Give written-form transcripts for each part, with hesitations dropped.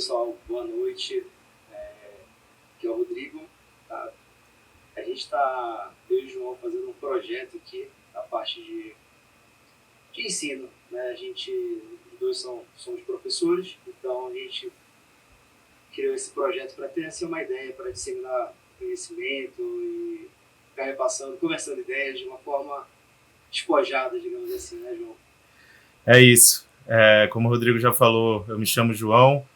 pessoal, boa noite. Aqui é o Rodrigo. Tá? A gente está, eu e o João, fazendo um projeto aqui, na parte de ensino. Né? Os dois somos professores, então a gente criou esse projeto para ter assim, uma ideia, para disseminar conhecimento e ficar repassando, conversando ideias de uma forma despojada, digamos assim, né, João? É isso. Como o Rodrigo já falou, eu me chamo João,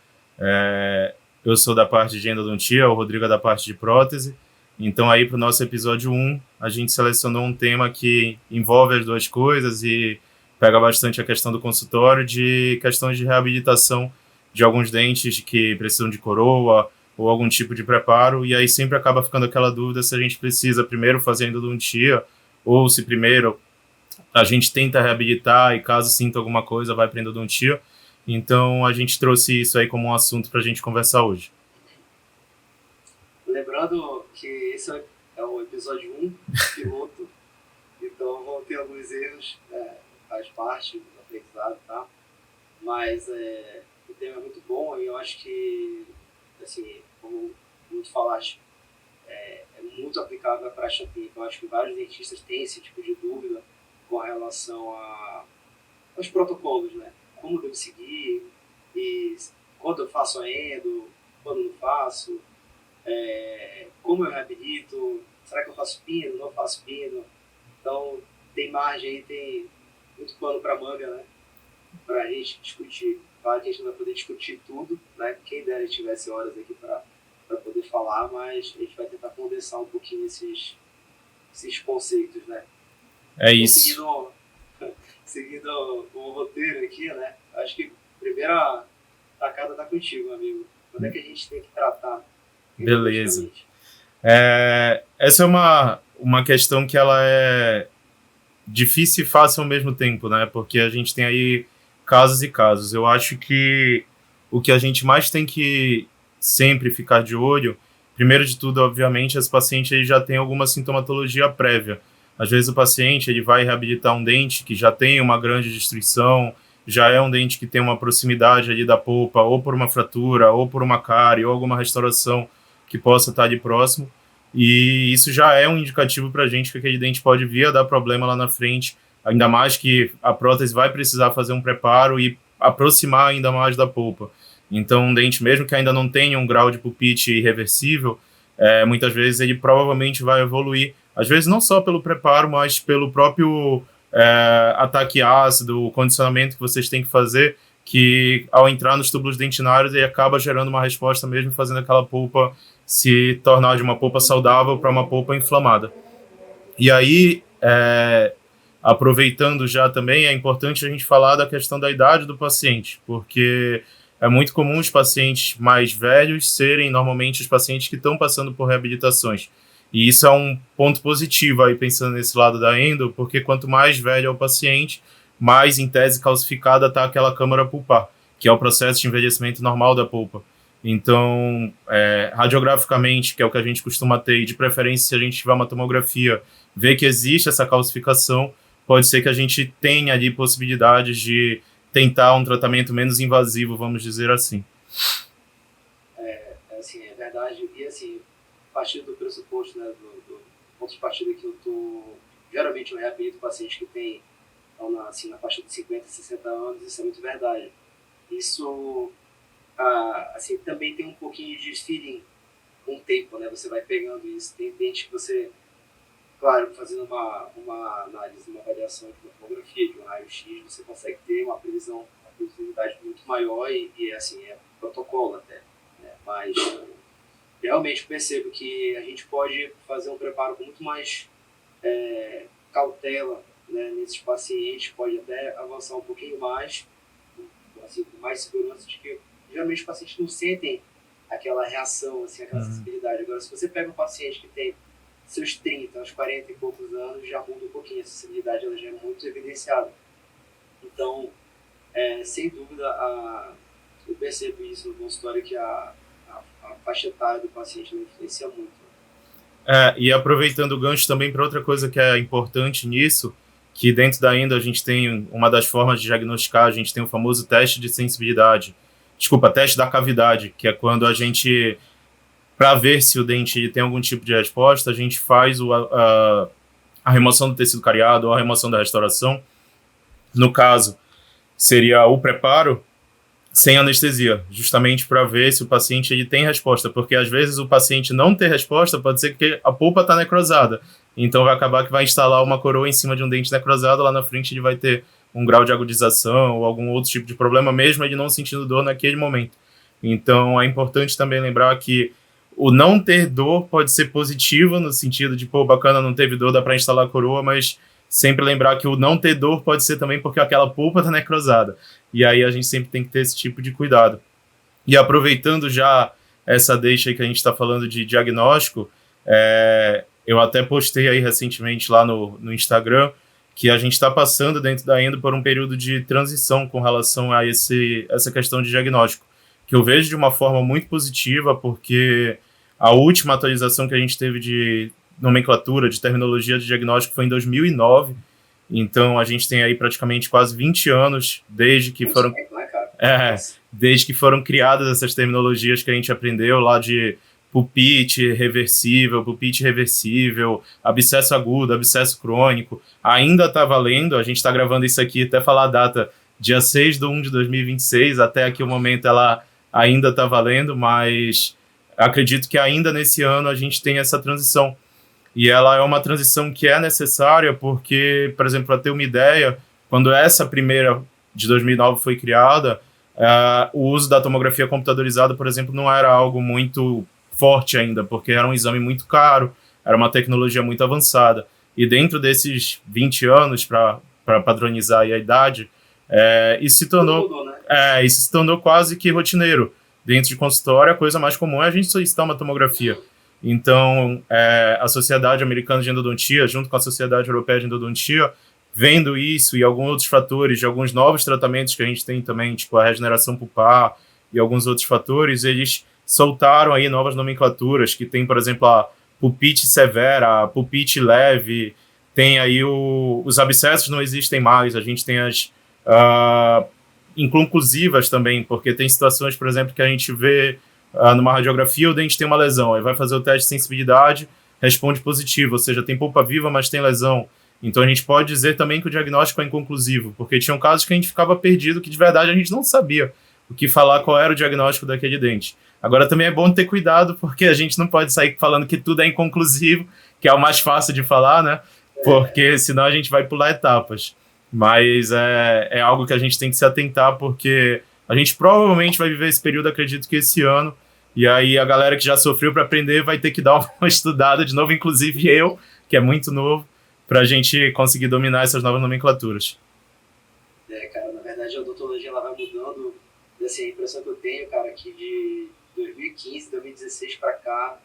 eu sou da parte de endodontia, o Rodrigo é da parte de prótese. Então aí para o nosso episódio 1, a gente selecionou um tema que envolve as duas coisas e pega bastante a questão do consultório, de questões de reabilitação de alguns dentes que precisam de coroa ou algum tipo de preparo, e aí sempre acaba ficando aquela dúvida se a gente precisa primeiro fazer endodontia ou se primeiro a gente tenta reabilitar e caso sinta alguma coisa vai para endodontia. Então a gente trouxe isso aí como um assunto para a gente conversar hoje. Lembrando que esse é o episódio 1, piloto, então vão ter alguns erros, faz parte do aprendizado, tá? Mas o tema é muito bom e eu acho que, assim, como muito falaste, é muito aplicável à prática clínica. Eu acho que vários dentistas têm esse tipo de dúvida com relação aos protocolos, né? Como devo seguir e quando eu faço a endo, quando não faço, como eu reabilito, será que eu faço pino, não faço pino? Então, tem margem aí, tem muito pano para manga, né? Para a gente discutir. Claro que a gente não vai poder discutir tudo, né? Quem dera tivesse horas aqui para poder falar, mas a gente vai tentar condensar um pouquinho esses conceitos, né? É isso. Então, seguindo o roteiro aqui, né? Acho que a primeira tacada tá contigo, meu amigo. Quando é que a gente tem que tratar? Beleza. Essa é uma questão que ela é difícil e fácil ao mesmo tempo, né? Porque a gente tem aí casos e casos. Eu acho que o que a gente mais tem que sempre ficar de olho, primeiro de tudo, obviamente, esse paciente ele já tem alguma sintomatologia prévia. Às vezes o paciente ele vai reabilitar um dente que já tem uma grande destruição, já é um dente que tem uma proximidade ali da polpa, ou por uma fratura, ou por uma cárie, ou alguma restauração que possa estar ali próximo. E isso já é um indicativo para a gente que aquele dente pode vir a dar problema lá na frente, ainda mais que a prótese vai precisar fazer um preparo e aproximar ainda mais da polpa. Então, um dente, mesmo que ainda não tenha um grau de pulpite irreversível, muitas vezes ele provavelmente vai evoluir, às vezes não só pelo preparo, mas pelo próprio ataque ácido, o condicionamento que vocês têm que fazer, que ao entrar nos túbulos dentinários ele acaba gerando uma resposta mesmo, fazendo aquela polpa se tornar de uma polpa saudável para uma polpa inflamada. E aí, aproveitando já também, é importante a gente falar da questão da idade do paciente, porque é muito comum os pacientes mais velhos serem normalmente os pacientes que estão passando por reabilitações. E isso é um ponto positivo aí pensando nesse lado da endo, porque quanto mais velho é o paciente, mais em tese calcificada está aquela câmara pulpar, que é o processo de envelhecimento normal da polpa. Então, radiograficamente, que é o que a gente costuma ter, e de preferência se a gente tiver uma tomografia, ver que existe essa calcificação, pode ser que a gente tenha ali possibilidades de tentar um tratamento menos invasivo, vamos dizer assim. Assim, é verdade. E assim, a partir do pressuposto, né, do ponto de partida que eu tô... Geralmente eu reabilito pacientes que têm, assim, na faixa de 50, 60 anos, isso é muito verdade. Isso... assim, também tem um pouquinho de feeling com o tempo, né? Você vai pegando isso. Tem dente que você, claro, fazendo uma análise, uma avaliação de uma tomografia, de um raio-x, você consegue ter uma previsibilidade muito maior e assim, é protocolo até. Né? Mas realmente percebo que a gente pode fazer um preparo com muito mais cautela, né, nesses pacientes, pode até avançar um pouquinho mais, assim, com mais segurança de que geralmente os pacientes não sentem aquela reação, assim, aquela sensibilidade. Agora, se você pega um paciente que tem seus 30, aos 40 e poucos anos, já muda um pouquinho, a sensibilidade ela já é muito evidenciada. Então, sem dúvida, eu percebo isso no consultório, que a faixa etária do paciente não influencia muito. E aproveitando o gancho também para outra coisa que é importante nisso, que dentro da endo a gente tem uma das formas de diagnosticar, a gente tem o famoso teste de sensibilidade. Desculpa, teste da cavidade, que é quando a gente, para ver se o dente tem algum tipo de resposta, a gente faz a remoção do tecido cariado ou a remoção da restauração. No caso, seria o preparo sem anestesia, justamente para ver se o paciente ele tem resposta, porque às vezes o paciente não ter resposta pode ser que a polpa está necrosada, então vai acabar que vai instalar uma coroa em cima de um dente necrosado, lá na frente ele vai ter um grau de agudização ou algum outro tipo de problema, mesmo ele não sentindo dor naquele momento. Então é importante também lembrar que o não ter dor pode ser positivo, no sentido de, pô, bacana, não teve dor, dá para instalar a coroa, mas sempre lembrar que o não ter dor pode ser também porque aquela polpa está necrosada. E aí a gente sempre tem que ter esse tipo de cuidado. E aproveitando já essa deixa aí que a gente está falando de diagnóstico, eu até postei aí recentemente lá no Instagram que a gente está passando dentro da Endo por um período de transição com relação a essa questão de diagnóstico, que eu vejo de uma forma muito positiva, porque a última atualização que a gente teve de nomenclatura, de terminologia de diagnóstico foi em 2009, então a gente tem aí praticamente quase 20 anos desde que foram desde que foram criadas essas terminologias que a gente aprendeu lá de pulpite reversível, abscesso agudo, abscesso crônico, ainda está valendo. A gente está gravando isso aqui até falar a data, dia 6/1/2026, até aqui o momento ela ainda está valendo, mas acredito que ainda nesse ano a gente tem essa transição. E ela é uma transição que é necessária porque, por exemplo, para ter uma ideia, quando essa primeira de 2009 foi criada, o uso da tomografia computadorizada, por exemplo, não era algo muito forte ainda, porque era um exame muito caro, era uma tecnologia muito avançada. E dentro desses 20 anos, para padronizar a idade, isso se tornou quase que rotineiro. Dentro de consultório, a coisa mais comum é a gente solicitar uma tomografia. Então, a Sociedade Americana de Endodontia, junto com a Sociedade Europeia de Endodontia, vendo isso e alguns outros fatores, de alguns novos tratamentos que a gente tem também, tipo a regeneração pulpar e alguns outros fatores, eles soltaram aí novas nomenclaturas, que tem, por exemplo, a pulpite severa, a pulpite leve, tem aí os abscessos não existem mais, a gente tem as inconclusivas também, porque tem situações, por exemplo, que a gente vê numa radiografia o dente tem uma lesão, aí vai fazer o teste de sensibilidade, responde positivo, ou seja, tem polpa viva, mas tem lesão. Então a gente pode dizer também que o diagnóstico é inconclusivo, porque tinham casos que a gente ficava perdido, que de verdade a gente não sabia o que falar, qual era o diagnóstico daquele dente. Agora também é bom ter cuidado, porque a gente não pode sair falando que tudo é inconclusivo, que é o mais fácil de falar, né? Porque senão a gente vai pular etapas. Mas é algo que a gente tem que se atentar, porque a gente provavelmente vai viver esse período, acredito que esse ano, e aí a galera que já sofreu para aprender vai ter que dar uma estudada de novo, inclusive eu, que é muito novo, para a gente conseguir dominar essas novas nomenclaturas. Cara, na verdade a odontologia ela vai mudando, assim, a impressão que eu tenho, cara, que de 2015, 2016 para cá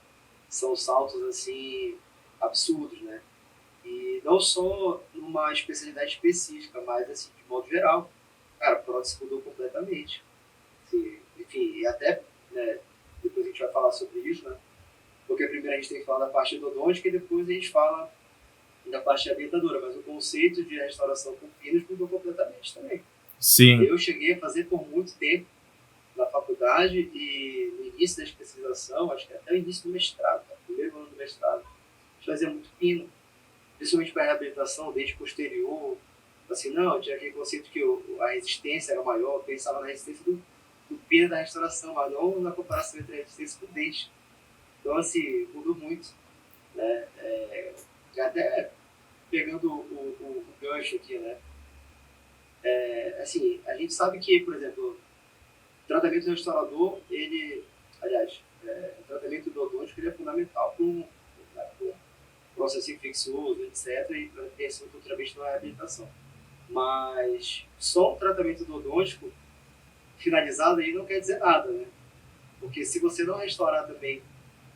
são saltos, assim, absurdos, né? E não só numa especialidade específica, mas, assim, de modo geral. Cara, a prótese mudou completamente. Assim, enfim, e até, né, depois a gente vai falar sobre isso, né? Porque primeiro a gente tem que falar da parte endodôntica e depois a gente fala da parte habilitadora, mas o conceito de restauração com pinos mudou completamente também. Sim. Eu cheguei a fazer por muito tempo na faculdade e no início da especialização, acho que até o início do mestrado, primeiro ano do mestrado, a gente fazia muito pino, principalmente para reabilitação, dente posterior. Assim, não, tinha aquele conceito que a resistência era maior, eu pensava na resistência do pino da restauração, mas não na comparação entre a resistência com o dente. Então, assim, mudou muito, né? Até pegando o gancho aqui, né? Assim, a gente sabe que, por exemplo, o tratamento restaurador, o tratamento endodôntico ele é fundamental para um processo infeccioso, etc., e para ter esse futuramente na reabilitação. Mas só o tratamento endodôntico finalizado aí não quer dizer nada, né? Porque se você não restaurar também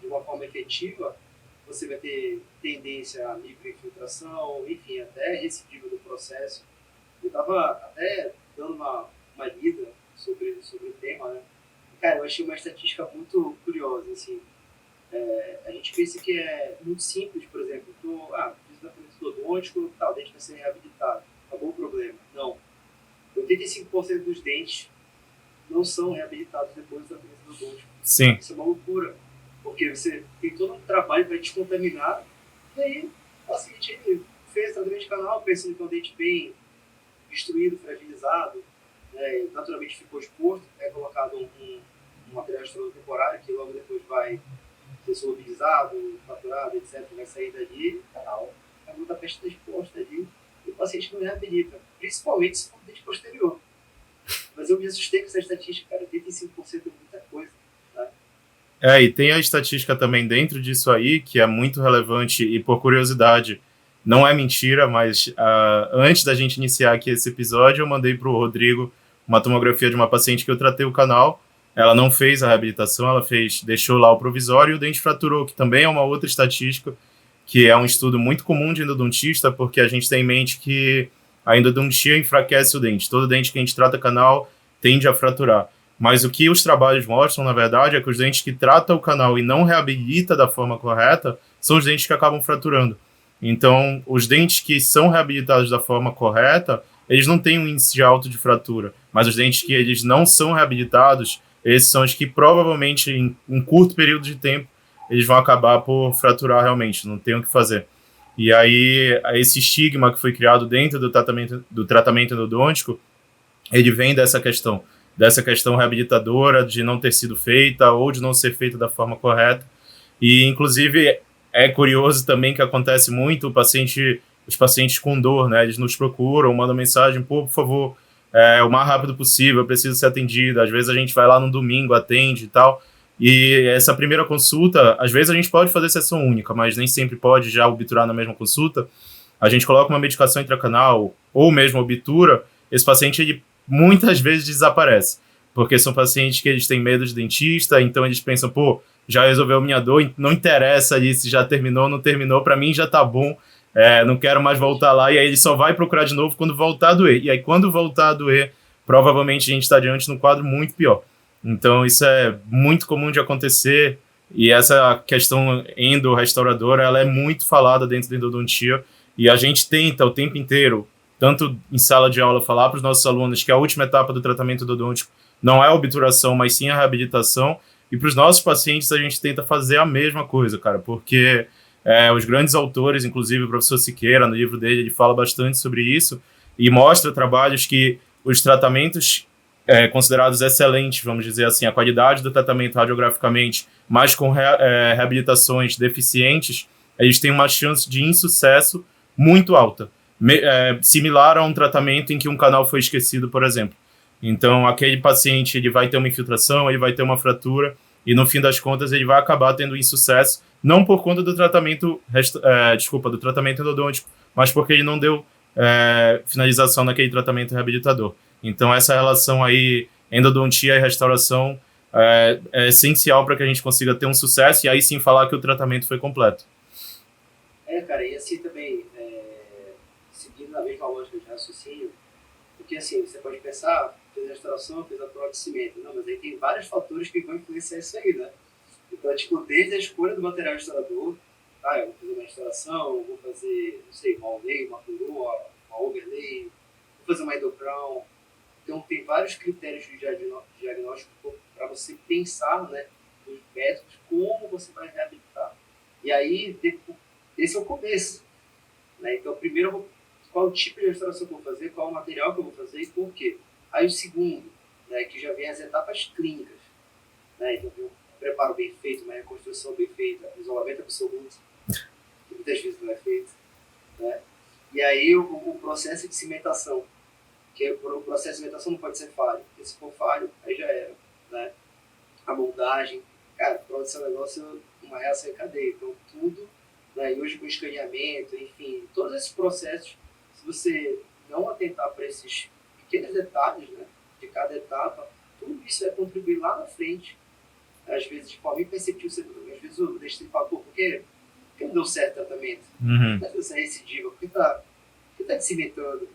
de uma forma efetiva, você vai ter tendência a microinfiltração, enfim, até recidiva do processo. Eu estava até dando uma lida sobre o tema, né? Cara, eu achei uma estatística muito curiosa, assim. A gente pensa que é muito simples, por exemplo, fiz tratamento endodôntico, o dente vai ser reabilitado. Acabou o problema. Não. 85% dos dentes não são reabilitados depois do tratamento odontológico. Sim. Isso é uma loucura, porque você tem todo um trabalho para descontaminar, e aí o paciente fez tratamento de canal, pensando que é um dente bem destruído, fragilizado, né, naturalmente ficou exposto, é colocado um material extraordinário temporário que logo depois vai ser solubilizado, faturado, etc., vai sair dali, a muita peste está exposta ali, e o paciente não reabilita, principalmente se for dente posterior. Mas eu me assustei com essa estatística, cara, 85% é muita coisa. Tá? E tem a estatística também dentro disso aí, que é muito relevante e por curiosidade, não é mentira, mas antes da gente iniciar aqui esse episódio, eu mandei para o Rodrigo uma tomografia de uma paciente que eu tratei o canal. Ela não fez a reabilitação, ela deixou lá o provisório e o dente fraturou, que também é uma outra estatística, que é um estudo muito comum de endodontista, porque a gente tem em mente que a endodontia enfraquece o dente. Todo dente que a gente trata canal tende a fraturar. Mas o que os trabalhos mostram, na verdade, é que os dentes que tratam o canal e não reabilita da forma correta são os dentes que acabam fraturando. Então, os dentes que são reabilitados da forma correta, eles não têm um índice alto de fratura. Mas os dentes que eles não são reabilitados, esses são os que provavelmente, em um curto período de tempo, eles vão acabar por fraturar realmente, não tem o que fazer. E aí, esse estigma que foi criado dentro do tratamento endodôntico, ele vem dessa questão reabilitadora, de não ter sido feita ou de não ser feita da forma correta. E, inclusive, é curioso também que acontece muito, os pacientes com dor, né, eles nos procuram, mandam mensagem, por favor, o mais rápido possível, eu preciso ser atendido. Às vezes a gente vai lá no domingo, atende e tal, e essa primeira consulta, às vezes a gente pode fazer sessão única, mas nem sempre pode já obturar na mesma consulta. A gente coloca uma medicação intracanal ou mesmo obtura, esse paciente ele muitas vezes desaparece, porque são pacientes que eles têm medo de dentista, então eles pensam, pô, já resolveu minha dor, não interessa ali se já terminou ou não terminou, para mim já tá bom, não quero mais voltar lá, e aí ele só vai procurar de novo quando voltar a doer, e aí quando voltar a doer, provavelmente a gente está diante de um quadro muito pior. Então isso é muito comum de acontecer, e essa questão endo-restauradora, ela é muito falada dentro da endodontia, e a gente tenta o tempo inteiro, tanto em sala de aula, falar para os nossos alunos que a última etapa do tratamento endodôntico não é a obturação, mas sim a reabilitação. E para os nossos pacientes, a gente tenta fazer a mesma coisa, cara, porque os grandes autores, inclusive o professor Siqueira, no livro dele, ele fala bastante sobre isso e mostra trabalhos que os tratamentos considerados excelentes, vamos dizer assim, a qualidade do tratamento radiograficamente, mas com reabilitações deficientes, eles têm uma chance de insucesso muito alta. Similar a um tratamento em que um canal foi esquecido, por exemplo. Então, aquele paciente ele vai ter uma infiltração, ele vai ter uma fratura, e no fim das contas ele vai acabar tendo insucesso, não por conta do tratamento, do tratamento endodôntico, mas porque ele não deu finalização naquele tratamento reabilitador. Então, essa relação aí, endodontia e restauração, é essencial para que a gente consiga ter um sucesso e aí sim falar que o tratamento foi completo. Cara, e assim também, seguindo na mesma lógica de raciocínio, porque assim, você pode pensar, fez a restauração, fez a prova de cimento, não, mas aí tem vários fatores que vão influenciar isso aí, né? Então, tipo, desde a escolha do material restaurador, eu vou fazer uma restauração, vou fazer, não sei, uma all-lay, uma coroa, uma overlay, vou fazer uma endocrown. Então, tem vários critérios de diagnóstico para você pensar, né, nos métodos, como você vai reabilitar. E aí, esse é o começo. Né? Então, primeiro, qual o tipo de restauração que eu vou fazer, qual o material que eu vou fazer e por quê. Aí o segundo, né, que já vem as etapas clínicas. Né? Então, um preparo bem feito, uma reconstrução bem feita, isolamento absoluto, que muitas vezes não é feito. Né? E aí o processo de cimentação, que o processo de cimentação não pode ser falho, porque se for falho, aí já era. Né? A moldagem, cara, pode ser um negócio, uma reação em cadeia. Então, tudo, né, e hoje com escaneamento, enfim, todos esses processos, se você não atentar para esses pequenos detalhes, né, de cada etapa, tudo isso vai contribuir lá na frente, às vezes de forma imperceptível. Às vezes o destino fala, por que não deu certo o tratamento? Uhum. Por que você é recidiva? Por que tá te cimentando?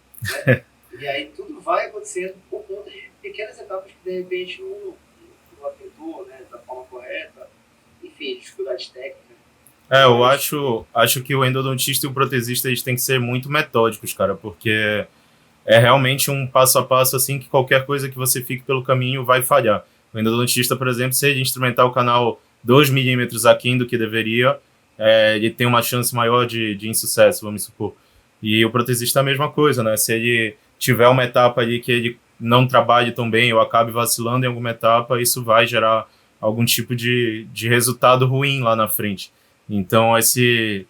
Né? E aí tudo vai acontecendo por conta de pequenas etapas que de repente não atentou, né, da forma correta, enfim, dificuldades técnicas. Eu acho que o endodontista e o protesista eles têm que ser muito metódicos, cara, porque é realmente um passo a passo, assim, que qualquer coisa que você fique pelo caminho vai falhar. O endodontista, por exemplo, se ele instrumentar o canal 2 milímetros aquém do que deveria, ele tem uma chance maior de insucesso, vamos supor. E o protesista é a mesma coisa, né? Se ele tiver uma etapa ali que ele não trabalhe tão bem ou acabe vacilando em alguma etapa, isso vai gerar algum tipo de resultado ruim lá na frente. Então, esse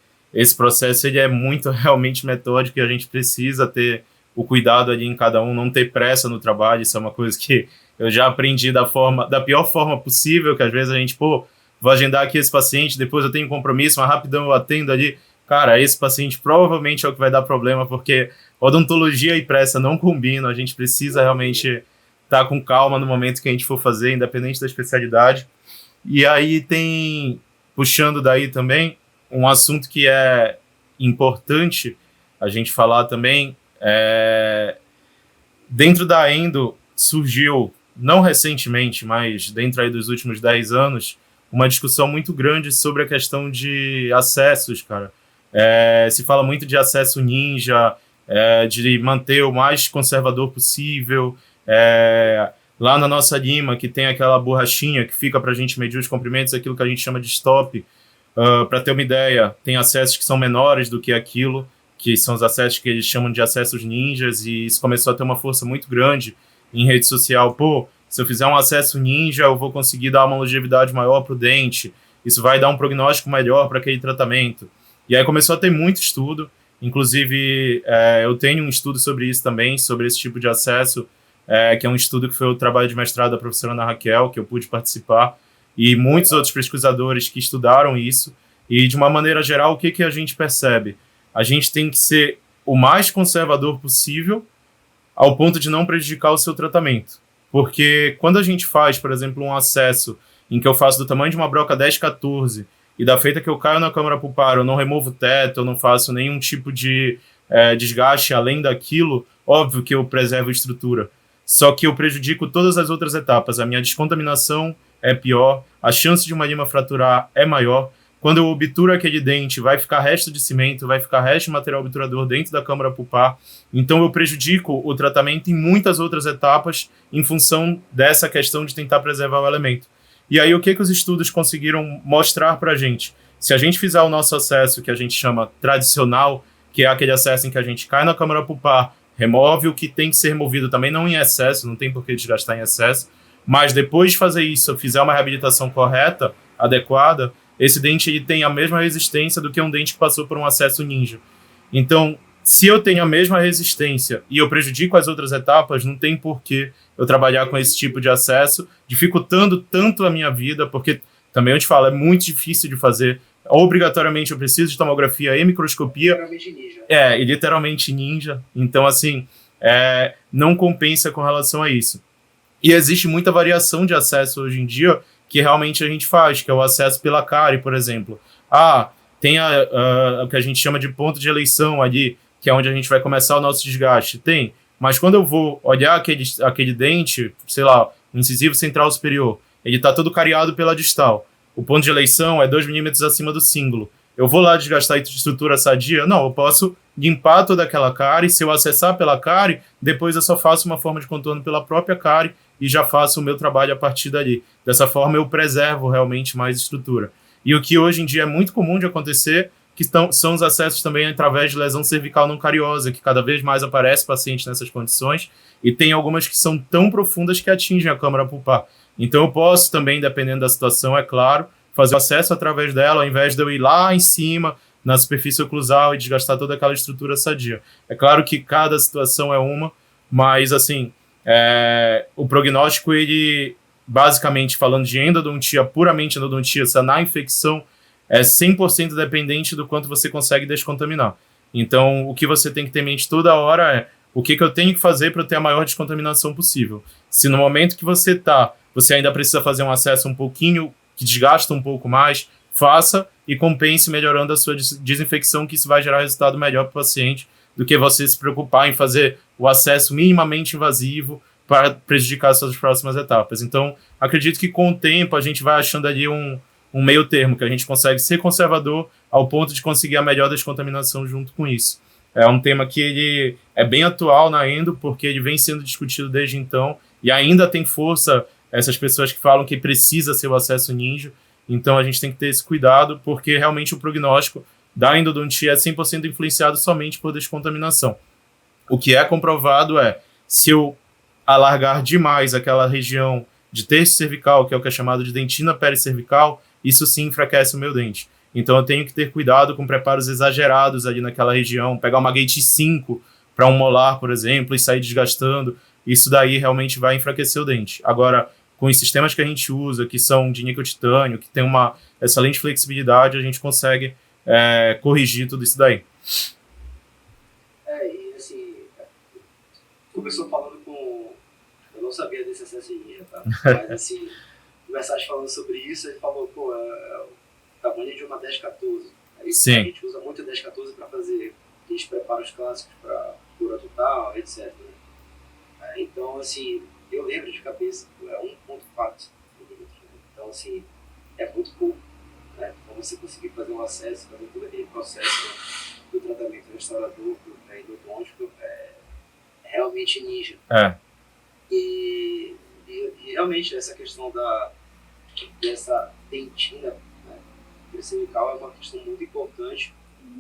processo ele é muito realmente metódico e a gente precisa ter o cuidado ali em cada um, não ter pressa no trabalho. Isso é uma coisa que eu já aprendi da pior forma possível, que às vezes a gente, vou agendar aqui esse paciente, depois eu tenho um compromisso, mas rapidão eu atendo ali. Cara, esse paciente provavelmente é o que vai dar problema, porque odontologia e pressa não combinam, a gente precisa realmente estar com calma no momento que a gente for fazer, independente da especialidade. E aí puxando daí também, um assunto que é importante a gente falar também, dentro da endo surgiu, não recentemente, mas dentro aí dos últimos 10 anos, uma discussão muito grande sobre a questão de acessos, cara. Se fala muito de acesso ninja, de manter o mais conservador possível. Lá na nossa lima, que tem aquela borrachinha que fica para a gente medir os comprimentos, aquilo que a gente chama de stop. Para ter uma ideia, tem acessos que são menores do que aquilo, que são os acessos que eles chamam de acessos ninjas, e isso começou a ter uma força muito grande em rede social. Se eu fizer um acesso ninja, eu vou conseguir dar uma longevidade maior para o dente, isso vai dar um prognóstico melhor para aquele tratamento. E aí começou a ter muito estudo, inclusive eu tenho um estudo sobre isso também, sobre esse tipo de acesso, que é um estudo que foi o trabalho de mestrado da professora Ana Raquel, que eu pude participar, e muitos outros pesquisadores que estudaram isso. E de uma maneira geral, o que a gente percebe? A gente tem que ser o mais conservador possível ao ponto de não prejudicar o seu tratamento. Porque quando a gente faz, por exemplo, um acesso em que eu faço do tamanho de uma broca 10-14 e da feita que eu caio na câmara pulpar, eu não removo o teto, eu não faço nenhum tipo de desgaste além daquilo, óbvio que eu preservo a estrutura. Só que eu prejudico todas as outras etapas. A minha descontaminação é pior, a chance de uma lima fraturar é maior. Quando eu obturo aquele dente, vai ficar resto de cimento, vai ficar resto de material obturador dentro da câmara pulpar. Então eu prejudico o tratamento em muitas outras etapas em função dessa questão de tentar preservar o elemento. E aí o que os estudos conseguiram mostrar para a gente? Se a gente fizer o nosso acesso, que a gente chama tradicional, que é aquele acesso em que a gente cai na câmara pulpar, remove o que tem que ser removido, também não em excesso, não tem por que desgastar em excesso, mas depois de fazer isso, eu fizer uma reabilitação correta, adequada, esse dente ele tem a mesma resistência do que um dente que passou por um acesso ninja. Então, se eu tenho a mesma resistência e eu prejudico as outras etapas, não tem por que eu trabalhar com esse tipo de acesso, dificultando tanto a minha vida, porque também eu te falo, é muito difícil de fazer. Obrigatoriamente eu preciso de tomografia e microscopia. Literalmente ninja. E literalmente ninja. Então, assim, não compensa com relação a isso. E existe muita variação de acesso hoje em dia que realmente a gente faz, que é o acesso pela cárie, por exemplo. Tem o que a gente chama de ponto de eleição ali, que é onde a gente vai começar o nosso desgaste. Tem, mas quando eu vou olhar aquele dente, sei lá, o incisivo central superior, ele está todo cariado pela distal. O ponto de eleição é 2 milímetros acima do cíngulo. Eu vou lá desgastar a estrutura sadia? Não, eu posso limpar toda aquela cárie. Se eu acessar pela cárie, depois eu só faço uma forma de contorno pela própria cárie e já faço o meu trabalho a partir dali. Dessa forma eu preservo realmente mais estrutura. E o que hoje em dia é muito comum de acontecer, que são os acessos também através de lesão cervical não cariosa, que cada vez mais aparece paciente nessas condições, e tem algumas que são tão profundas que atingem a câmara pulpar. Então eu posso também, dependendo da situação, é claro, fazer o acesso através dela, ao invés de eu ir lá em cima, na superfície oclusal e desgastar toda aquela estrutura sadia. É claro que cada situação é uma, mas assim, o prognóstico, ele, basicamente falando de endodontia, puramente endodontia, sanar infecção, é 100% dependente do quanto você consegue descontaminar. Então, o que você tem que ter em mente toda hora é o que eu tenho que fazer para eu ter a maior descontaminação possível. Se no momento que você ainda precisa fazer um acesso um pouquinho, que desgasta um pouco mais, faça e compense melhorando a sua desinfecção, que isso vai gerar resultado melhor para o paciente do que você se preocupar em fazer o acesso minimamente invasivo para prejudicar as suas próximas etapas. Então, acredito que com o tempo a gente vai achando ali um meio termo, que a gente consegue ser conservador ao ponto de conseguir a melhor descontaminação junto com isso. é um tema que ele é bem atual na endo, porque ele vem sendo discutido desde então, e ainda tem força essas pessoas que falam que precisa ser o acesso ninja. Então a gente tem que ter esse cuidado, porque realmente o prognóstico da endodontia é 100% influenciado somente por descontaminação. O que é comprovado é, se eu alargar demais aquela região de terço cervical, que é o que é chamado de dentina pericervical, isso sim enfraquece o meu dente. Então eu tenho que ter cuidado com preparos exagerados ali naquela região, pegar uma gate 5 para um molar, por exemplo, e sair desgastando, isso daí realmente vai enfraquecer o dente. Agora, com os sistemas que a gente usa, que são de níquel titânio, que tem uma excelente flexibilidade, a gente consegue corrigir tudo isso daí. E assim, começou falando com... Eu não sabia desse acesso ninja, tá? Mas assim, conversaste falando sobre isso, ele falou, pô, o tamanho de uma 1014. Aí Sim. a gente usa muito a 1014 para fazer aqueles preparos clássicos para cura total, etc. Então, assim, eu lembro de cabeça, é 1.4 milímetros. Então, assim, é muito pouco, né? Então, você conseguir fazer um acesso, fazer todo aquele processo do tratamento restaurador, endodôntico, é realmente ninja. E realmente essa questão dessa dentina, né, cervical é uma questão muito importante.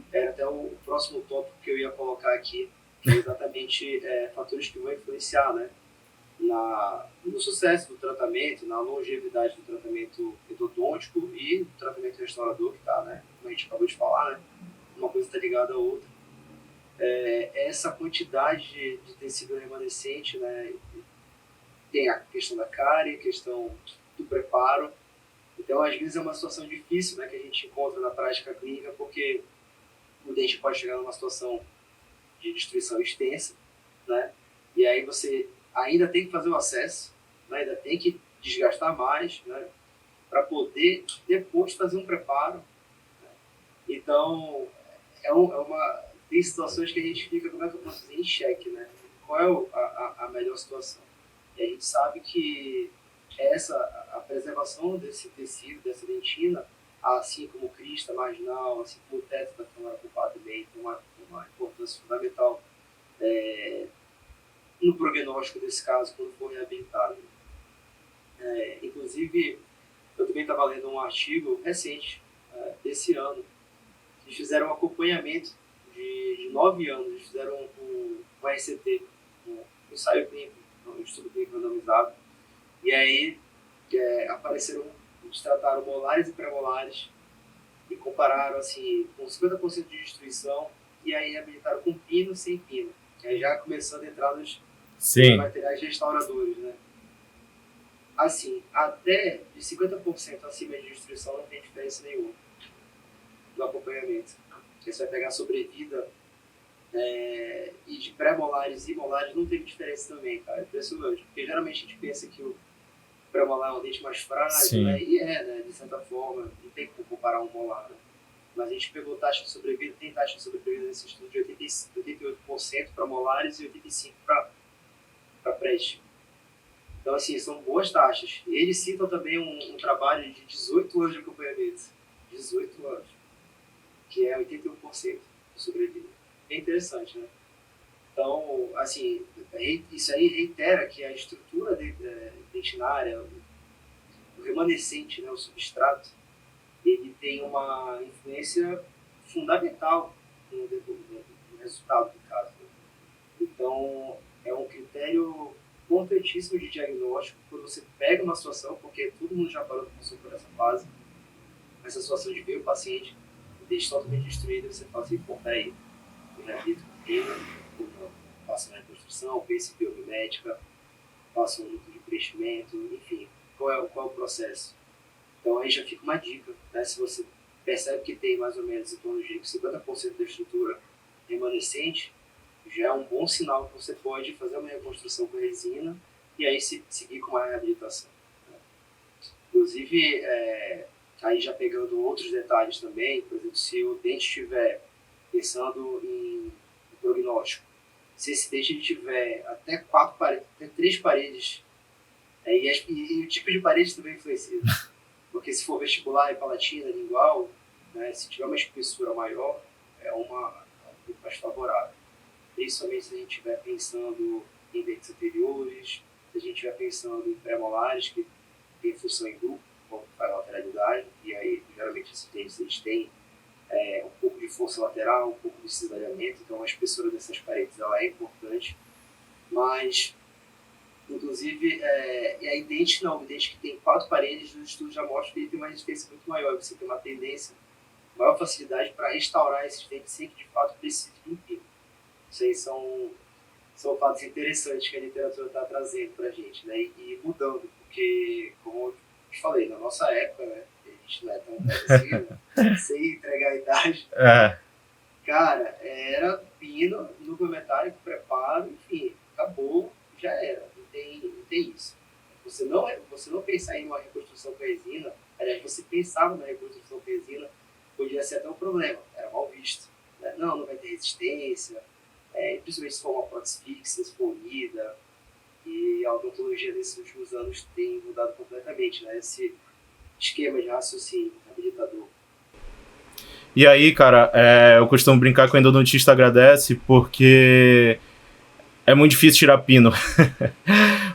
Até o próximo tópico que eu ia colocar aqui, que é exatamente fatores que vão influenciar, né, no sucesso do tratamento, na longevidade do tratamento endodôntico e do tratamento restaurador, que está, né, como a gente acabou de falar, né, uma coisa está ligada à outra. Essa quantidade de tecido remanescente, né, tem a questão da cárie, a questão do preparo. Então, às vezes é uma situação difícil, né, que a gente encontra na prática clínica, porque o dente pode chegar numa situação de destruição extensa, né, e aí você ainda tem que fazer o acesso, né, ainda tem que desgastar mais, né, para poder depois fazer um preparo. Né. Então, tem situações que a gente fica, como é que eu posso dizer, em xeque, né? Qual é a melhor situação? E a gente sabe que a preservação desse tecido, dessa dentina, assim como crista marginal, assim como o teto da câmara pulpar também, tem uma importância fundamental no prognóstico desse caso, quando for reabilitado. Inclusive, eu também estava lendo um artigo recente, desse ano, que fizeram um acompanhamento de 9 anos, eles fizeram um RCT, um ensaio clínico, um estudo clínico randomizado, e aí eles trataram molares e pré-molares e compararam assim, com 50% de destruição, e aí reabilitaram com pino, sem pino. E aí já começando a entrar nos materiais restauradores, né? Assim, até de 50% acima de destruição não tem diferença nenhuma no acompanhamento. Porque você vai pegar a sobrevida e de pré-molares e molares não tem diferença também, cara. É impressionante. Porque geralmente a gente pensa que o pré-molar é um dente mais frágil, né? E né? De certa forma, não tem como comparar um molar, né? Mas a gente pegou taxa de sobrevida, tem taxa de sobrevida nesse estudo de 88% para molares e 85% para preste. Então, assim, são boas taxas. E eles citam também um trabalho de 18 anos de acompanhamento. 18 anos. Que é 81% de sobrevida. É interessante, né? Então, assim, isso aí reitera que a estrutura dentinária, o remanescente, né, o substrato, ele tem uma influência fundamental no resultado do caso. Então, é um critério importantíssimo de diagnóstico quando você pega uma situação, porque todo mundo já parou por essa fase, essa situação de ver o paciente dente totalmente destruído, você fala assim, pô, peraí, eu reabilito com pena, faço uma reconstrução, pense biomimética, faço um núcleo de preenchimento, enfim, qual é o processo? Então aí já fica uma dica, né? Se você percebe que tem mais ou menos em torno de 50% da estrutura remanescente, já é um bom sinal que você pode fazer uma reconstrução com resina e aí seguir com a reabilitação. Né? Inclusive, aí já pegando outros detalhes também, por exemplo, se o dente estiver pensando em prognóstico, se esse dente tiver até 3 paredes, e o tipo de parede também influencia, porque se for vestibular e palatina, lingual, né, se tiver uma espessura maior, é um pouco mais favorável. Principalmente se a gente estiver pensando em dentes anteriores, se a gente estiver pensando em pré-molares, que tem função em grupo, quando faz lateralidade, e aí geralmente esses dentes eles têm um pouco de força lateral, um pouco de cisalhamento, então a espessura dessas paredes ela é importante, mas inclusive, e aí dente não, o dente que tem 4 paredes, os estudos já mostram que ele tem uma resistência muito maior, você tem uma tendência, maior facilidade para restaurar esses dentes sem que de fato precise de um pino. Isso aí são fatos interessantes que a literatura está trazendo para a gente, né? E mudando, porque, como eu te falei, na nossa época, né? A gente não é tão velho assim, né? Sem entregar a idade. Cara, era pino, núcleo metálico, preparo, enfim, acabou, já era, não tem isso. Você não pensar em uma reconstrução com resina, aliás, você pensava na reconstrução com resina, podia ser até um problema, era mal visto. Né? Não vai ter resistência, principalmente se for uma prótese fixa, esfolida, e a odontologia nesses últimos anos tem mudado completamente, né? Esse esquema de raciocínio habilitador. E aí, cara, eu costumo brincar que o endodontista agradece porque é muito difícil tirar pino.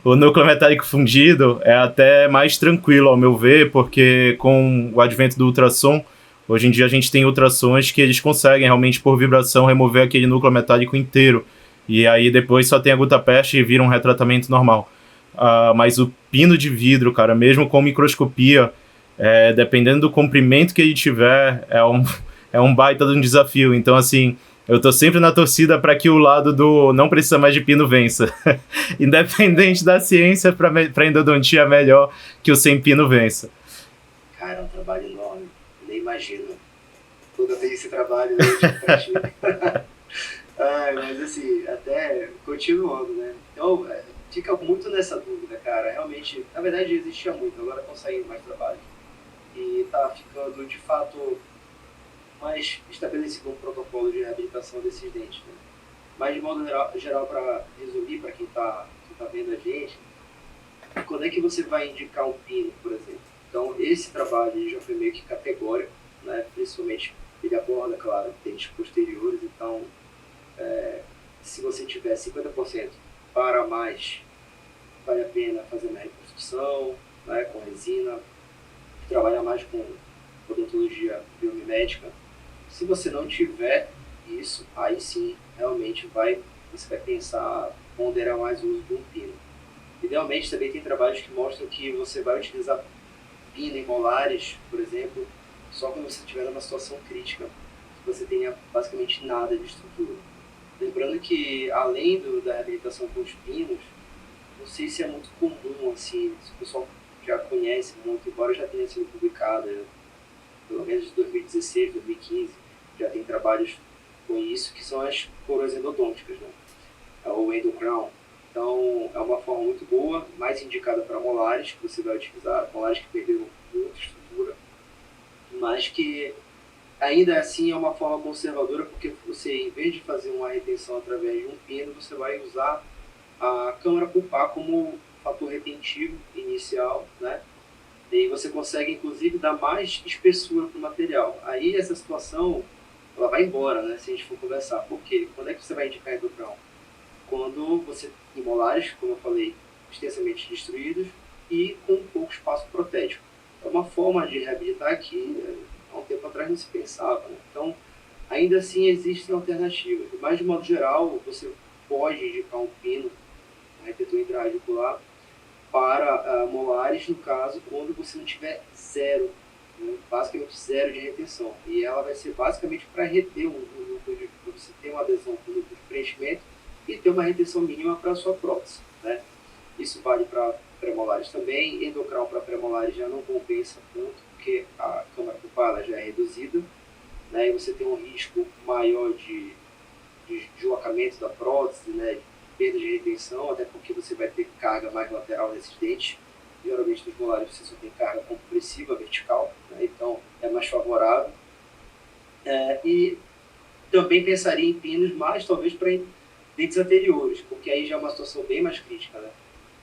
O núcleo metálico fundido é até mais tranquilo, ao meu ver, porque com o advento do ultrassom, hoje em dia a gente tem ultrassons que eles conseguem realmente, por vibração, remover aquele núcleo metálico inteiro. E aí depois só tem a gutta-percha e vira um retratamento normal. Mas o pino de vidro, cara, mesmo com microscopia, dependendo do comprimento que ele tiver, é um baita de um desafio. Então, assim, eu tô sempre na torcida para que o lado do não precisa mais de pino vença. Independente da ciência, para endodontia, melhor que o sem pino vença. Cara, é um trabalho enorme. Nem imagino quando eu tenho esse trabalho, né, mas assim, até continuando, né? Então, fica muito nessa dúvida, cara. Realmente, na verdade existia muito, agora estão saindo mais trabalhos. E tá ficando, de fato, mais estabelecido um protocolo de reabilitação desses dentes, né? Mas, de modo geral, para resumir, para quem tá vendo a gente, quando é que você vai indicar um pino, por exemplo? Então, esse trabalho já foi meio que categórico, né? Principalmente, ele aborda, claro, dentes posteriores, então, se você tiver 50% para mais, vale a pena fazer uma reconstrução, né, com resina, trabalhar mais com odontologia biomimética. Se você não tiver isso, aí sim, realmente você vai pensar, ponderar mais o uso de um pino. Idealmente, também tem trabalhos que mostram que você vai utilizar pino em molares, por exemplo, só quando você estiver numa situação crítica, que você tenha basicamente nada de estrutura. Lembrando que, além da reabilitação com os pinos, não sei se é muito comum, assim, se o pessoal já conhece muito, embora já tenha sido publicado, pelo menos de 2016, 2015, já tem trabalhos com isso, que são as coroas endodônticas, né? O endocrown. Então, é uma forma muito boa, mais indicada para molares, que você vai utilizar, molares que perderam muita estrutura, mas que ainda assim é uma forma conservadora, porque você, em vez de fazer uma retenção através de um pino, você vai usar a câmara pulpar como fator retentivo inicial, né? E você consegue, inclusive, dar mais espessura para o material. Aí essa situação, ela vai embora, né? Se a gente for conversar. Por quê? Quando é que você vai indicar endocrown? Quando você tem molares, como eu falei, extensamente destruídos e com pouco espaço protético. É uma forma de reabilitar que há um tempo atrás não se pensava, né? Então, ainda assim existem alternativas. Mas, de modo geral, você pode indicar um pino, um retentor intraradicular, para molares, no caso, quando você não tiver zero, né? Basicamente zero de retenção. E ela vai ser basicamente para reter um núcleo, para você ter uma adesão com o núcleo de preenchimento e ter uma retenção mínima para a sua prótese, né? Isso vale para pré-molares também. Endocrown para pré-molares já não compensa tanto, porque a câmara pulpar já é reduzida, né? E você tem um risco maior de deslocamento da prótese, né? Perda de retenção, até porque você vai ter carga mais lateral nesses dentes. Geralmente nos molares você só tem carga compressiva vertical, né? Então é mais favorável. E também pensaria em pinos, mas talvez para dentes anteriores, porque aí já é uma situação bem mais crítica, né?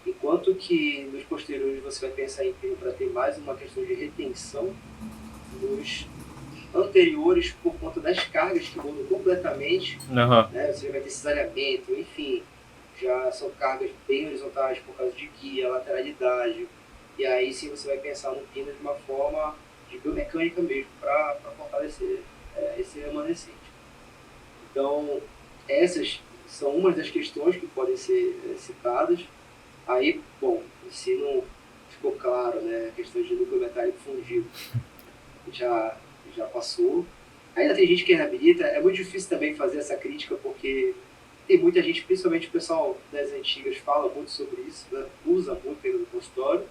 Enquanto que nos posteriores você vai pensar em pino para ter mais uma questão de retenção anteriores por conta das cargas que mudam completamente, né? Você vai ter cesariamento, enfim, já são cargas bem horizontais por causa de guia, lateralidade, e aí sim você vai pensar no pino de uma forma de biomecânica mesmo, para fortalecer esse remanescente. Então, essas são umas das questões que podem ser citadas. Aí, bom, se não ficou claro, né, a questão de núcleo metálico fundido já passou. Ainda tem gente que reabilita, é muito difícil também fazer essa crítica, porque tem muita gente, principalmente o pessoal das antigas, fala muito sobre isso, né, usa muito ainda no consultório,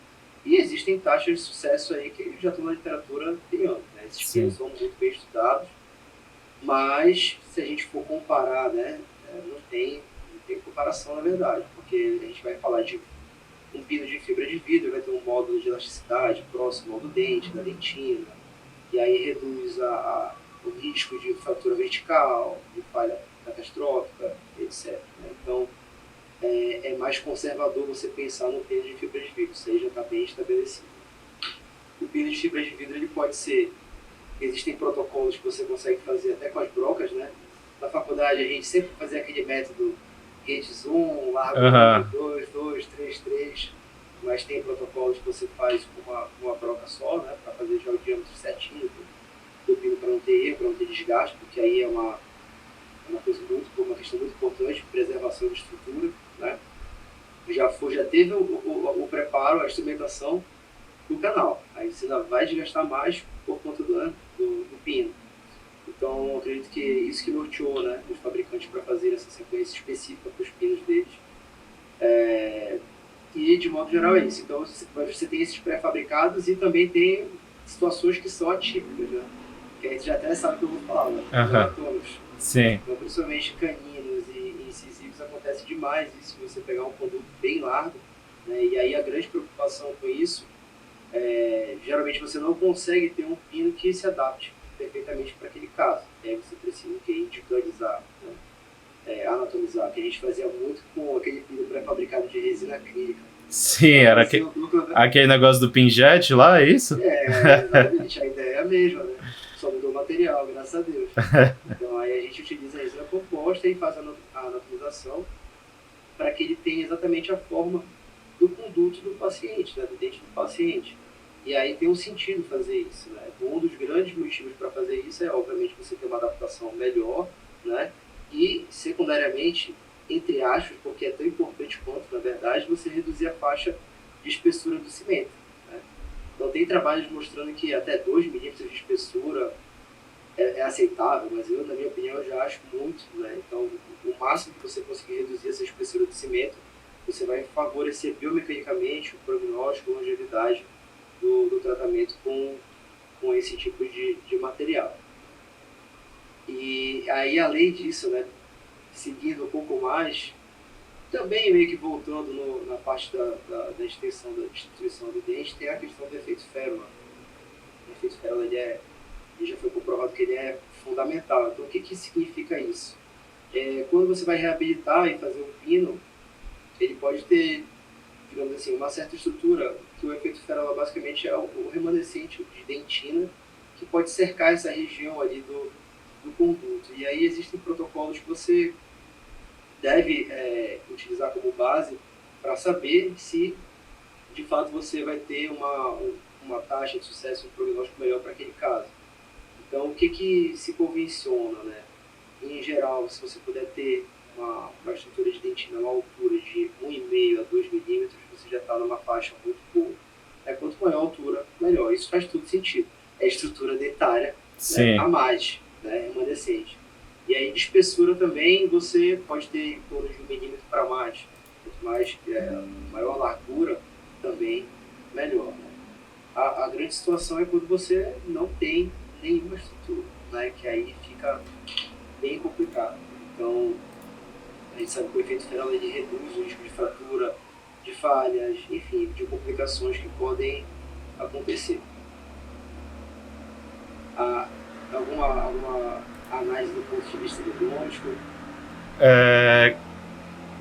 e existem taxas de sucesso aí que já estão na literatura tem anos, né? Esses pinos são muito bem estudados, mas se a gente for comparar, né, não tem comparação na verdade, porque a gente vai falar de um pino de fibra de vidro, vai ter um módulo de elasticidade próximo ao do dente, da dentina, e aí reduz o risco de fratura vertical, de falha catastrófica, etc. Né? Então, é mais conservador você pensar no pino de fibra de vidro, isso aí já está bem estabelecido. O pino de fibra de vidro ele pode ser, existem protocolos que você consegue fazer até com as brocas, né? Na faculdade a gente sempre fazia aquele método redes 1, largo 2, 2, 3, 3, mas tem protocolos que você faz com uma broca só, né? Para fazer já o diâmetro certinho do pino, para não ter erro, para não ter desgaste, porque aí é uma questão muito importante de preservação de estrutura, né? Já teve o preparo, a instrumentação do canal, aí você ainda vai desgastar mais por conta do pino. Então, acredito que isso que norteou, né, os fabricantes para fazer essa sequência específica para os pinos deles. E, de modo geral, é isso. Então, você tem esses pré-fabricados e também tem situações que são atípicas, né? Que a gente já até sabe o que eu vou falar, né? Sim. Então, principalmente caninos e incisivos, acontece demais isso, você pegar um conduto bem largo, né? E aí a grande preocupação com isso geralmente você não consegue ter um pino que se adapte perfeitamente para aquele caso. E aí você precisa indicanizar, né? Anatomizar, que a gente fazia muito com aquele pino pré-fabricado de resina acrílica. Sim, era aquele negócio do pinjet lá, é isso? Exatamente, a ideia é a mesma, né? Só mudou o material, graças a Deus. Então aí a gente utiliza a resina composta e faz a anatomização para que ele tenha exatamente a forma do conduto do paciente, né? Do dente do paciente. E aí tem um sentido fazer isso, né? Um dos grandes motivos para fazer isso é, obviamente, você ter uma adaptação melhor, né? E, secundariamente, entre aspas, porque é tão importante quanto, na verdade, você reduzir a faixa de espessura do cimento, né? Então, tem trabalhos mostrando que até 2 milímetros de espessura é aceitável, mas eu, na minha opinião, já acho muito, né? Então, o máximo que você conseguir reduzir essa espessura do cimento, você vai favorecer biomecanicamente o prognóstico, a longevidade do tratamento com esse tipo de material. E aí, além disso, né, seguindo um pouco mais, também meio que voltando na parte da extensão da destruição do dente, tem a questão do efeito Fehrman. O efeito Fehrman ele já foi comprovado que ele é fundamental. Então, o que significa isso? Quando você vai reabilitar e fazer um pino, ele pode ter, digamos assim, uma certa estrutura, que o efeito Fehrman basicamente é o remanescente de dentina que pode cercar essa região ali do conduto. E aí existem protocolos que você deve utilizar como base para saber se de fato você vai ter uma taxa de sucesso, um prognóstico melhor para aquele caso. Então, o que se convenciona, né? Em geral, se você puder ter uma estrutura de dentina a uma altura de 1,5 a 2 milímetros, você já está numa faixa muito boa. Quanto maior a altura, melhor. Isso faz todo sentido. É estrutura dentária, né, a mais, né, remanescente. E aí, de espessura também, você pode ter em torno de 1 milímetro para mais. Quanto mais maior a largura, também melhor. Né? A grande situação é quando você não tem nenhuma estrutura, né, que aí fica bem complicado. Então, a gente sabe que o efeito Fehrman ele reduz o risco de fratura, de falhas, enfim, de complicações que podem acontecer. Alguma análise do ponto de vista diagnóstico?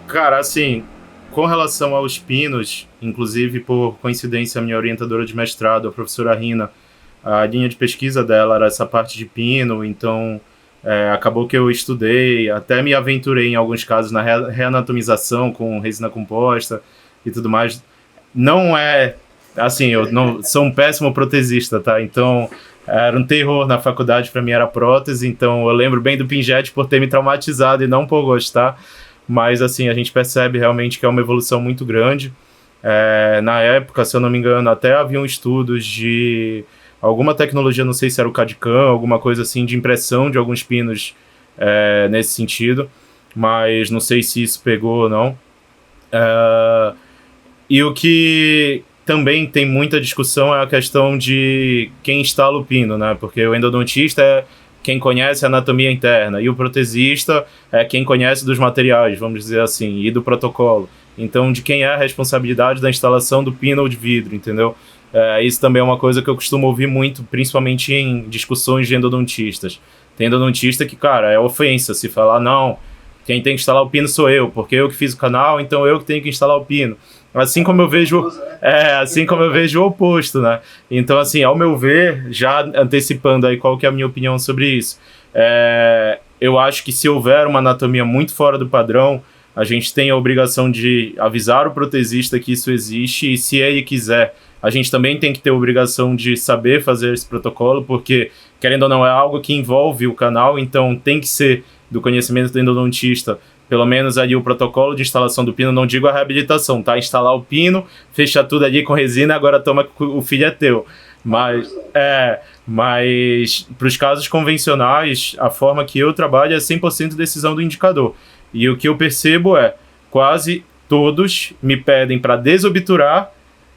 Cara, assim, com relação aos pinos, inclusive por coincidência a minha orientadora de mestrado, a professora Rina, a linha de pesquisa dela era essa parte de pino, então acabou que eu estudei, até me aventurei em alguns casos na reanatomização com resina composta e tudo mais. Não é, assim, eu não sou um péssimo protesista, tá? Então, era um terror na faculdade, para mim era prótese, então eu lembro bem do Pinjet por ter me traumatizado e não por gostar, mas assim, a gente percebe realmente que é uma evolução muito grande. Na época, se eu não me engano, até haviam estudos de alguma tecnologia, não sei se era o CAD-CAM, alguma coisa assim, de impressão de alguns pinos nesse sentido, mas não sei se isso pegou ou não. E o que também tem muita discussão é a questão de quem instala o pino, né? Porque o endodontista é quem conhece a anatomia interna e o protesista é quem conhece dos materiais, vamos dizer assim, e do protocolo. Então, de quem é a responsabilidade da instalação do pino ou de vidro, entendeu? Isso também é uma coisa que eu costumo ouvir muito, principalmente em discussões de endodontistas. Tem endodontista que, cara, é ofensa se falar, não, quem tem que instalar o pino sou eu, porque eu que fiz o canal, então eu que tenho que instalar o pino. Assim como eu vejo, assim como eu vejo o oposto, né? Então, assim, ao meu ver, já antecipando aí qual que é a minha opinião sobre isso, eu acho que se houver uma anatomia muito fora do padrão, a gente tem a obrigação de avisar o protesista que isso existe e se ele quiser, a gente também tem que ter a obrigação de saber fazer esse protocolo, porque, querendo ou não, é algo que envolve o canal, então tem que ser do conhecimento do endodontista, pelo menos ali o protocolo de instalação do pino, não digo a reabilitação, tá? Instalar o pino, fechar tudo ali com resina, agora toma que o filho é teu. Mas para os casos convencionais, a forma que eu trabalho é 100% decisão do indicador. E o que eu percebo é, quase todos me pedem para desobturar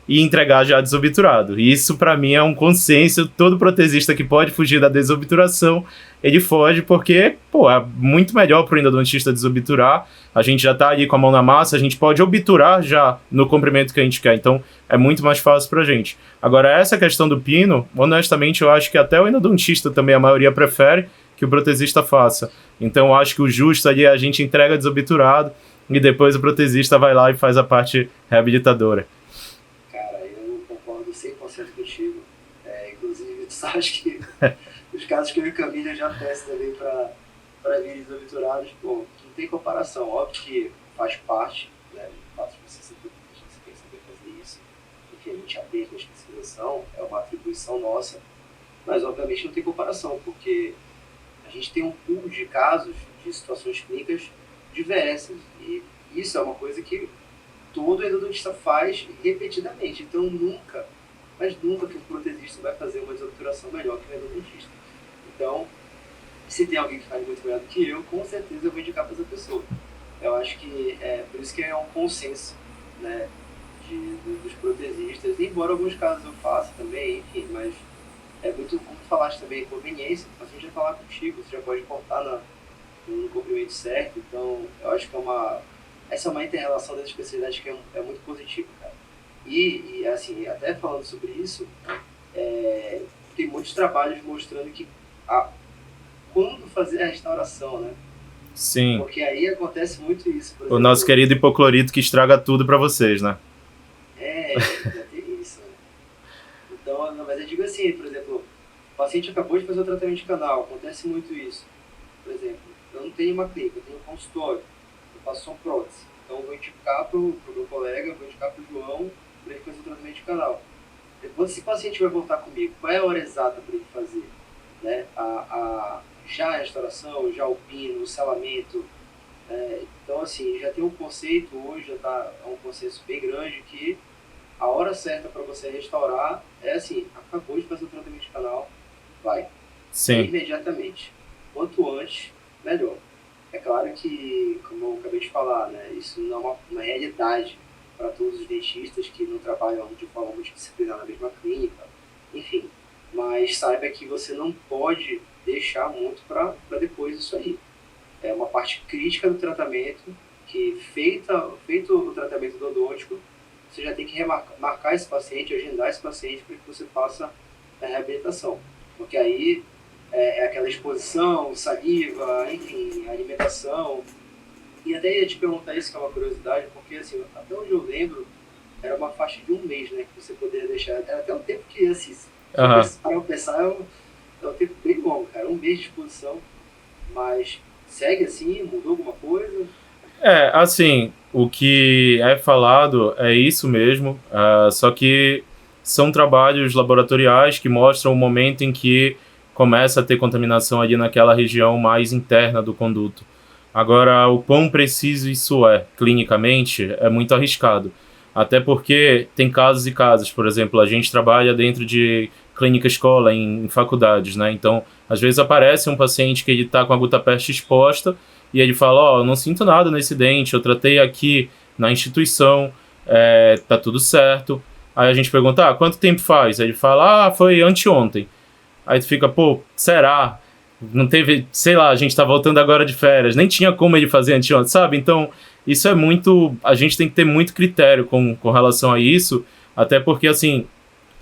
e entregar já desobturado. E isso, para mim, é um consenso. Todo protesista que pode fugir da desobturação, ele foge porque, pô, é muito melhor para o endodontista desobturar. A gente já está ali com a mão na massa, a gente pode obturar já no comprimento que a gente quer. Então, é muito mais fácil para a gente. Agora, essa questão do pino, honestamente, eu acho que até o endodontista também, a maioria prefere que o protesista faça. Então, eu acho que o justo ali é a gente entrega desobturado e depois o protesista vai lá e faz a parte reabilitadora. Inclusive, tu sabes que os casos que eu encaminho já peço também para virem desobturados, pô, não tem comparação. Óbvio que faz parte, né, do fato de você ser protesista, você tem que saber fazer isso. Enfim, a gente aprende na especialização, é uma atribuição nossa, mas obviamente não tem comparação, porque a gente tem um pool de casos, de situações clínicas diversas, e isso é uma coisa que todo endodontista faz repetidamente. Então, nunca que um protesista vai fazer uma desobturação melhor que um endodontista. Então, se tem alguém que faz muito melhor do que eu, com certeza eu vou indicar para essa pessoa. Eu acho que por isso que é um consenso, né, dos protesistas, embora alguns casos eu faça também, enfim, mas é muito, como tu falaste também, conveniência, a gente vai falar contigo, você já pode cortar no comprimento certo, então eu acho que essa é uma inter-relação das especialidades que é muito positiva, cara. E assim, até falando sobre isso, tem muitos trabalhos mostrando que quando fazer a restauração, né? Sim. Porque aí acontece muito isso. Por exemplo, o nosso querido hipoclorito que estraga tudo para vocês, né? Já tem isso, né? Então, mas eu digo assim, por exemplo, o paciente acabou de fazer o tratamento de canal, acontece muito isso. Por exemplo, eu não tenho uma clínica, eu tenho um consultório, eu faço uma prótese. Então eu vou indicar para o meu colega, vou indicar para o João, para ele fazer o tratamento de canal. Depois, se o paciente vai voltar comigo, qual é a hora exata para ele fazer? Né? Já a restauração, já o pino, o selamento. Então, assim, já tem um conceito hoje, já está um consenso bem grande que a hora certa para você restaurar é assim, acabou de fazer o tratamento de canal, vai. Sim. Imediatamente. Quanto antes, melhor. É claro que, como eu acabei de falar, né, isso não é uma realidade para todos os dentistas que não trabalham de forma multidisciplinar na mesma clínica, enfim. Mas saiba que você não pode deixar muito para depois isso aí. É uma parte crítica do tratamento, que feito o tratamento endodôntico, você já tem que marcar esse paciente, agendar esse paciente para que você faça a reabilitação. Porque aí é aquela exposição, saliva, enfim, alimentação. E até ia te perguntar isso, que é uma curiosidade, porque assim, até onde eu lembro, era uma faixa de 1 mês, né, que você poderia deixar. Era até um tempo que, assim, Aham. Para eu pensar, é um tempo bem longo, cara. 1 mês de exposição, mas segue assim, mudou alguma coisa? Assim, o que é falado é isso mesmo, só que são trabalhos laboratoriais que mostram o momento em que começa a ter contaminação ali naquela região mais interna do conduto. Agora, o quão preciso isso é clinicamente é muito arriscado. Até porque tem casos e casos. Por exemplo, a gente trabalha dentro de clínica escola, em faculdades, né? Então, às vezes aparece um paciente que ele está com a gutapeste exposta e ele fala, ó, eu não sinto nada nesse dente, eu tratei aqui na instituição, tá tudo certo. Aí a gente pergunta, quanto tempo faz? Aí ele fala, foi anteontem. Aí tu fica, pô, será? Não teve, sei lá, a gente tá voltando agora de férias, nem tinha como ele fazer anteontem, sabe? Então, isso é muito, a gente tem que ter muito critério com relação a isso, até porque, assim,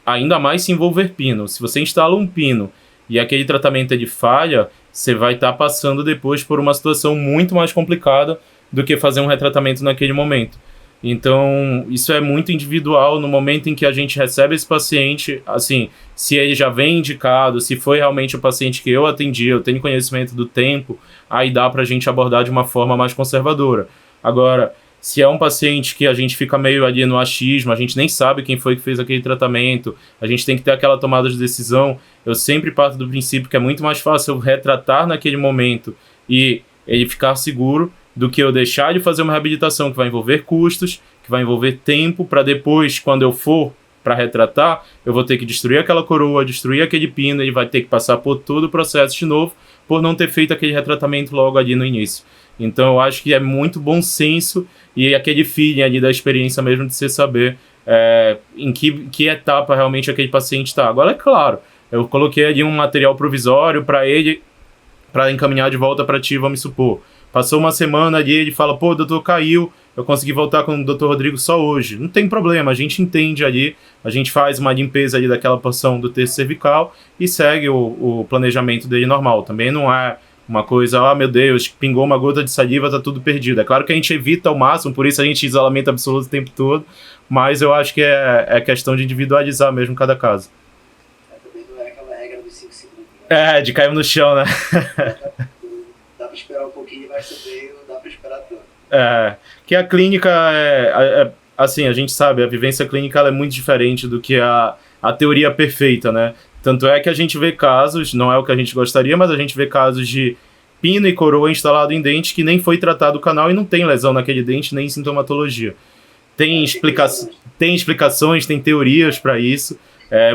ainda mais se envolver pino. Se você instala um pino e aquele tratamento é de falha, você vai estar passando depois por uma situação muito mais complicada do que fazer um retratamento naquele momento. Então, isso é muito individual. No momento em que a gente recebe esse paciente, assim, se ele já vem indicado, se foi realmente o paciente que eu atendi, eu tenho conhecimento do tempo, aí dá pra gente abordar de uma forma mais conservadora. Agora, se é um paciente que a gente fica meio ali no achismo, a gente nem sabe quem foi que fez aquele tratamento, a gente tem que ter aquela tomada de decisão, eu sempre parto do princípio que é muito mais fácil eu retratar naquele momento e ele ficar seguro do que eu deixar de fazer uma reabilitação que vai envolver custos, que vai envolver tempo, para depois, quando eu for para retratar, eu vou ter que destruir aquela coroa, destruir aquele pino, ele vai ter que passar por todo o processo de novo, por não ter feito aquele retratamento logo ali no início. Então eu acho que é muito bom senso e aquele feeling ali da experiência mesmo de você saber em que etapa realmente aquele paciente está. Agora, é claro, eu coloquei ali um material provisório para ele, para encaminhar de volta para ti, vamos supor. Passou uma semana ali, ele fala, pô, o doutor caiu, eu consegui voltar com o doutor Rodrigo só hoje. Não tem problema, a gente entende ali, a gente faz uma limpeza ali daquela porção do terço cervical e segue o planejamento dele normal. Também não é uma coisa, meu Deus, pingou uma gota de saliva, tá tudo perdido. É claro que a gente evita ao máximo, por isso a gente isolamento absoluto o tempo todo, mas eu acho que é questão de individualizar mesmo cada caso. Também não é aquela regra dos 5 segundos. Né? De cair no chão, né? Dá pra esperar um pouquinho, mas também não dá pra esperar tanto. Que a clínica assim, a gente sabe, a vivência clínica ela é muito diferente do que a teoria perfeita, né? Tanto é que a gente vê casos, não é o que a gente gostaria, mas a gente vê casos de pino e coroa instalado em dente que nem foi tratado o canal e não tem lesão naquele dente, nem sintomatologia. Tem explicações, tem teorias para isso,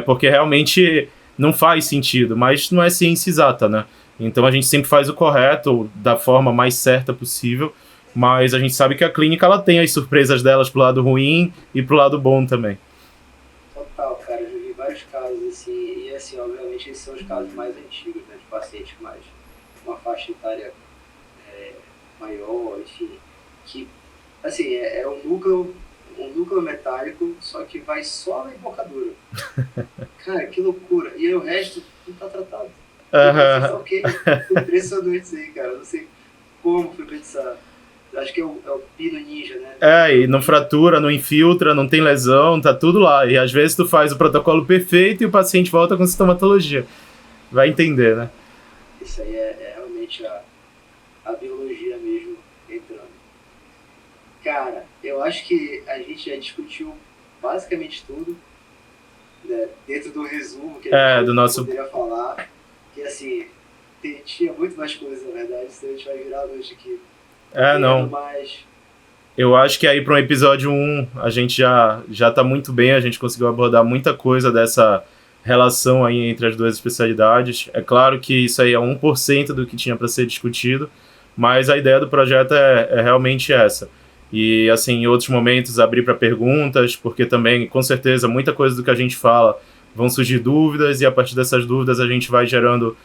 porque realmente não faz sentido, mas não é ciência exata, né? Então a gente sempre faz o correto, da forma mais certa possível, mas a gente sabe que a clínica ela tem as surpresas delas pro lado ruim e pro lado bom também. Total, cara, eu já vi vários casos assim, e assim, obviamente esses são os casos mais antigos, né, de pacientes mais uma faixa etária maior, enfim, que assim, é um núcleo metálico, só que vai só na embocadura. Cara, que loucura. E aí o resto não tá tratado. Ok, impressionante isso aí, cara. Eu não sei como foi pensar. Acho que é o pino ninja, né? E não fratura, não infiltra, não tem lesão, tá tudo lá. E às vezes tu faz o protocolo perfeito e o paciente volta com sintomatologia. Vai entender, né? Isso aí é realmente a biologia mesmo entrando. Cara, eu acho que a gente já discutiu basicamente tudo, né, dentro do resumo que a gente poderia falar. Que assim, tinha muito mais coisa, na verdade, senão a gente vai virar a noite aqui. Não. Mas... Eu acho que aí para um episódio 1 a gente já tá muito bem, a gente conseguiu abordar muita coisa dessa relação aí entre as duas especialidades. É claro que isso aí é 1% do que tinha para ser discutido, mas a ideia do projeto é realmente essa. E assim, em outros momentos abrir para perguntas, porque também, com certeza, muita coisa do que a gente fala vão surgir dúvidas e a partir dessas dúvidas a gente vai gerando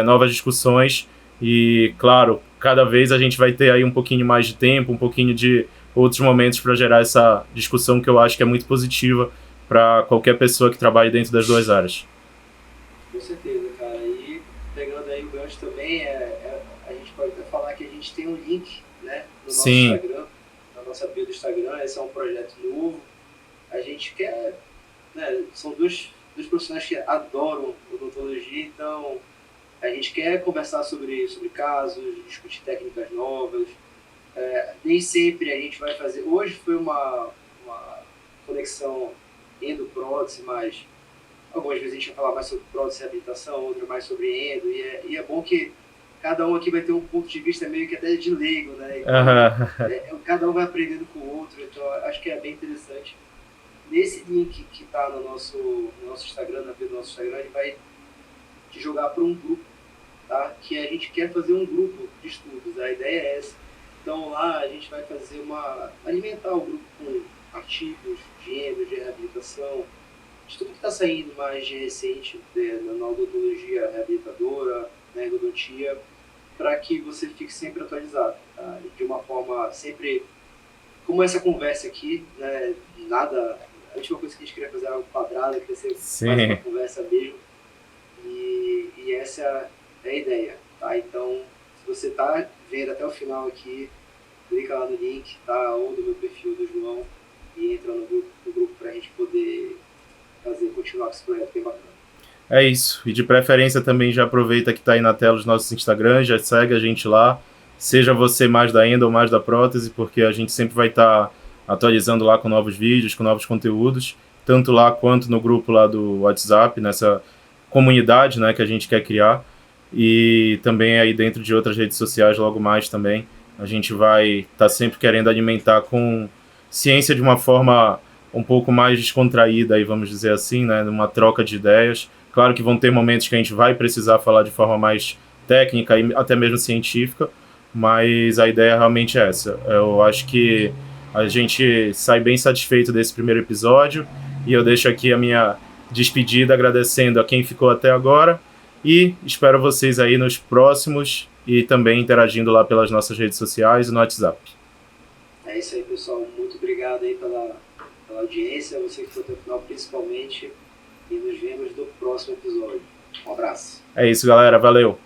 novas discussões e, claro, cada vez a gente vai ter aí um pouquinho mais de tempo, um pouquinho de outros momentos para gerar essa discussão que eu acho que é muito positiva para qualquer pessoa que trabalhe dentro das duas áreas. Com certeza, cara. E pegando aí o gancho também, a gente pode até falar que a gente tem um link, né, no nosso Instagram, na nossa bio do Instagram. Esse é um projeto novo. A gente quer, né, são duas dois profissionais que adoram odontologia, então a gente quer conversar sobre casos, discutir técnicas novas. Nem sempre a gente vai fazer... Hoje foi uma conexão endo-prótese, mas algumas vezes a gente vai falar mais sobre prótese e reabilitação, outra mais sobre endo, e é bom que cada um aqui vai ter um ponto de vista meio que até de leigo, né? Então, cada um vai aprendendo com o outro, então acho que é bem interessante. Nesse link que está no nosso Instagram, na bio do nosso Instagram, ele vai te jogar para um grupo, tá? Que a gente quer fazer um grupo de estudos, a ideia é essa. Então lá a gente vai fazer alimentar o grupo com artigos de endo, de reabilitação, de tudo que está saindo mais de recente na odontologia reabilitadora, na endodontia, para que você fique sempre atualizado, tá? De uma forma sempre, como essa conversa aqui, né? Nada, a última coisa que a gente queria fazer era algo quadrado, queria ser mais uma conversa mesmo, e essa é a ideia, tá? Então, se você está vendo até o final aqui, clica lá no link, tá? Ou do meu perfil do João, e entra no grupo para a gente poder continuar com esse projeto bem bacana. É isso. E de preferência também já aproveita que está aí na tela os nossos Instagrams, já segue a gente lá. Seja você mais da endo ou mais da prótese, porque a gente sempre vai estar atualizando lá com novos vídeos, com novos conteúdos, tanto lá quanto no grupo lá do WhatsApp, nessa comunidade, né, que a gente quer criar. E também aí dentro de outras redes sociais logo mais também. A gente vai estar sempre querendo alimentar com ciência de uma forma um pouco mais descontraída, aí vamos dizer assim, né, numa troca de ideias. Claro que vão ter momentos que a gente vai precisar falar de forma mais técnica e até mesmo científica, mas a ideia realmente é essa. Eu acho que a gente sai bem satisfeito desse primeiro episódio, e eu deixo aqui a minha despedida agradecendo a quem ficou até agora, e espero vocês aí nos próximos, e também interagindo lá pelas nossas redes sociais e no WhatsApp. É isso aí, pessoal. Muito obrigado aí pela audiência, você que ficou até o final principalmente, e nos vemos no próximo episódio. Um abraço. É isso, galera. Valeu.